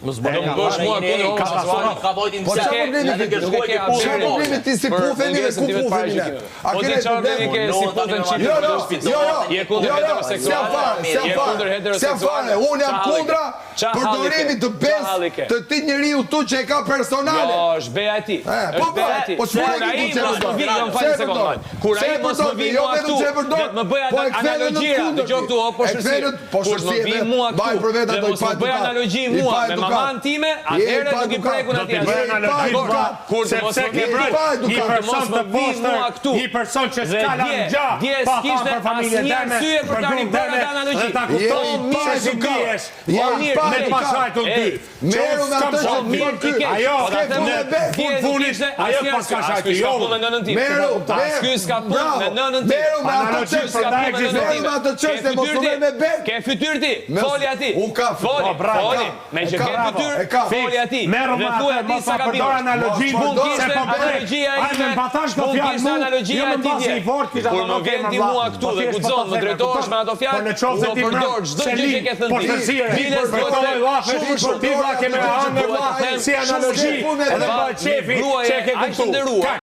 Mos bëj bësh mua këtu homoseksual. Ka vojtin Po çfarë problemi ke? Çfarë problemi ti si pufeni dhe ku pufeni ne? A Po ti çfarë problemi ke si putën çift? Je kundër heteroseksual? Je kundër heteroseksual? Unë jam kundra përdorimit të besë të ti njeriu tu që e ka personale. Jo, është beja e ti. Po Kur ai mos më vi mua këtu, më bëj analogjira, dëgjoj këtu, po shërsi. Kur më vi mua këtu, dhe mos më bëj analogji mua me maman time, atëherë nuk i prekun atij. Kur të mos më vi një person të poshtër, një person që s'ka lanë gjë, pa thënë për familjen time, për grup bërë atë analogji. Ta kupton mirë si biesh. Me pasaj të dy. Meru me atë që mirë ti ke. Ajo, në funit, ajo pas ka shajtë jo. Meru s'ka punë me nënën ti. Meru me atë çështje mos u me bet. Ke fytyrë ti. Foli aty. Foli. Me që ke fytyrë, foli aty. Merru me atë, mos sa përdor analogji, se po analogjia ai më patash do fjalë analogjia e tij. Kur më vjen ti mua këtu dhe guxon më drejtohesh me ato fjalë, do përdor çdo gjë që ke thënë ti. Biles do të shumë sportiva kemë hënë si analogji edhe pa çefi që ke këtu.